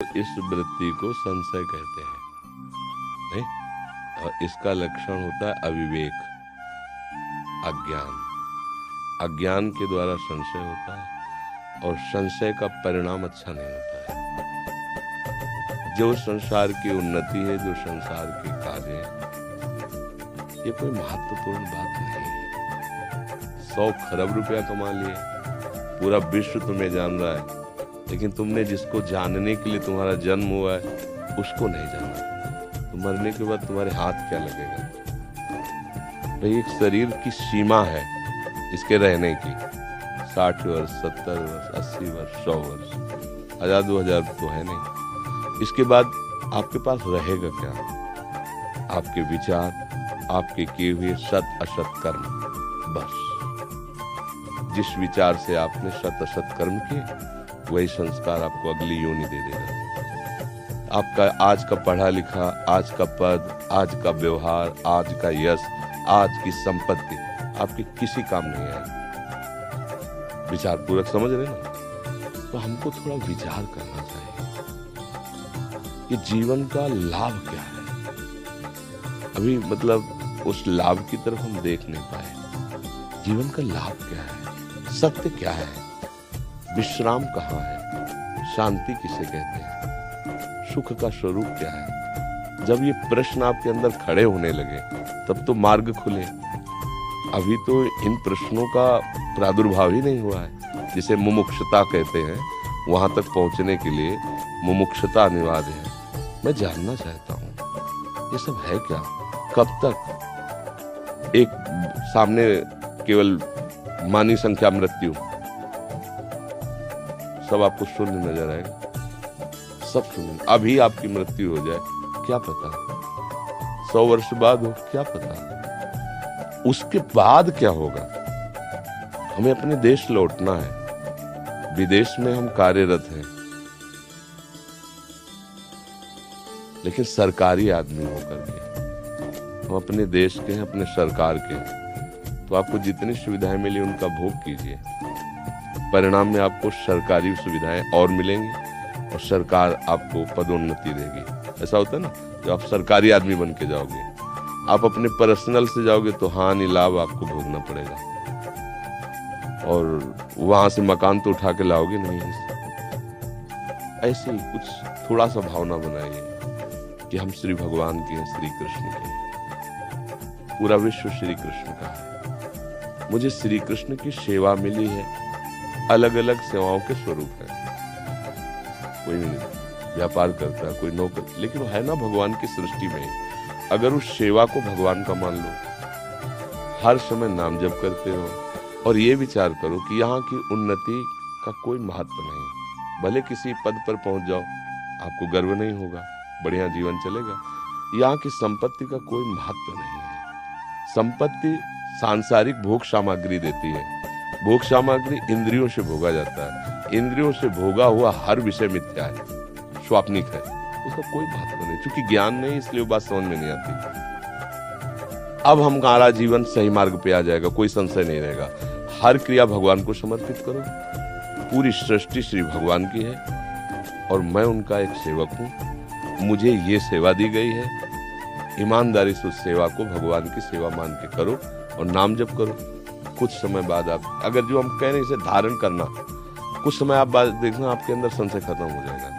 इस वृत्ति को संशय कहते हैं, नहीं? और इसका लक्षण होता है अविवेक, अज्ञान। अज्ञान के द्वारा संशय होता है और संशय का परिणाम अच्छा नहीं होता है। जो संसार की उन्नति है, जो संसार के कार्य है, ये कोई महत्वपूर्ण बात नहीं है। 100 खरब रुपया कमा लिए, पूरा विश्व तुम्हें जान रहा है, लेकिन तुमने जिसको जानने के लिए तुम्हारा जन्म हुआ है उसको नहीं जाना। तो मरने के बाद तुम्हारे हाथ क्या लगेगा? भाई, एक शरीर की सीमा है इसके रहने की, 60 वर्ष, 70 वर्ष, 80 वर्ष, 100 वर्ष, 1000 2000 तो है नहीं। इसके बाद आपके पास रहेगा क्या? आपके विचार, आपके किए हुए सत असत कर्म, बस। जिस विचार से आपने सत असत कर्म किए, वही संस्कार आपको अगली योनि दे देगा। आपका आज का पढ़ा लिखा, आज का पद, आज का व्यवहार, आज का यश, आज की संपत्ति आपके किसी काम नहीं आएगी। विचार पूर्वक समझ रहे ना? तो हमको थोड़ा विचार करना चाहिए कि जीवन का लाभ क्या है। अभी मतलब उस लाभ की तरफ हम देख नहीं पाए। जीवन का लाभ क्या है? सत्य क्या है? विश्राम कहाँ है? शांति किसे कहते हैं? सुख का स्वरूप क्या है? जब ये प्रश्न आपके अंदर खड़े होने लगे तब तो मार्ग खुले। अभी तो इन प्रश्नों का प्रादुर्भाव ही नहीं हुआ है। जिसे मुमुक्षुता कहते हैं, वहां तक पहुंचने के लिए मुमुक्षुता अनिवार्य है। मैं जानना चाहता हूं ये सब है क्या? कब तक? एक सामने केवल मानी संख्या मृत्यु, सब आपको शून्य नजर आएगा, सब शून्य। अभी आपकी मृत्यु हो जाए, क्या पता? 100 वर्ष बाद हो, क्या पता? उसके बाद क्या होगा? हमें अपने देश लौटना है। विदेश में हम कार्यरत हैं, लेकिन सरकारी आदमी होकर के हम अपने देश के हैं, अपने सरकार के हैं। तो आपको जितनी सुविधाएं मिली उनका भोग कीजिए। परिणाम में आपको सरकारी सुविधाएं और मिलेंगी और सरकार आपको पदोन्नति देगी। ऐसा होता है ना, जब आप सरकारी आदमी बन के जाओगे, आप अपने पर्सनल से जाओगे तो हानि लाभ आपको भोगना पड़ेगा। और वहां से मकान तो उठा के लाओगे नहीं। ऐसे ही कुछ थोड़ा सा भावना बनाइए कि हम श्री भगवान के हैं, श्री कृष्ण के हैं। पूरा विश्व श्री कृष्ण का है। मुझे श्री कृष्ण की सेवा मिली है। अलग अलग सेवाओं के स्वरूप है। कोई व्यापार करता है, कोई नौकर, लेकिन वो है ना भगवान की सृष्टि में। अगर उस सेवा को भगवान का मान लो, हर समय नाम जप करते रहो और ये विचार करो कि यहाँ की उन्नति का कोई महत्व नहीं। भले किसी पद पर पहुंच जाओ, आपको गर्व नहीं होगा, बढ़िया जीवन चलेगा। यहाँ की संपत्ति का कोई महत्व नहीं है। संपत्ति सांसारिक भोग सामग्री देती है। भोग सामग्री इंद्रियों से भोगा जाता है। इंद्रियों से भोगा हुआ हर विषय मिथ्या है, स्वाप्निक है, उसका कोई महत्व नहीं। क्योंकि ज्ञान नहीं, इसलिए वो बात समझ में नहीं आती। अब हमारा जीवन सही मार्ग पे आ जाएगा, कोई संशय नहीं रहेगा। हर क्रिया भगवान को समर्पित करो। पूरी सृष्टि श्री भगवान की है और मैं उनका एक सेवक हूँ। मुझे ये सेवा दी गई है। ईमानदारी से उस सेवा को भगवान की सेवा मान के करो और नाम जप करो। कुछ समय बाद आप, अगर जो हम कह रहे हैं इसे धारण करना, कुछ समय आप बाद देखना आपके अंदर संशय खत्म हो जाएगा।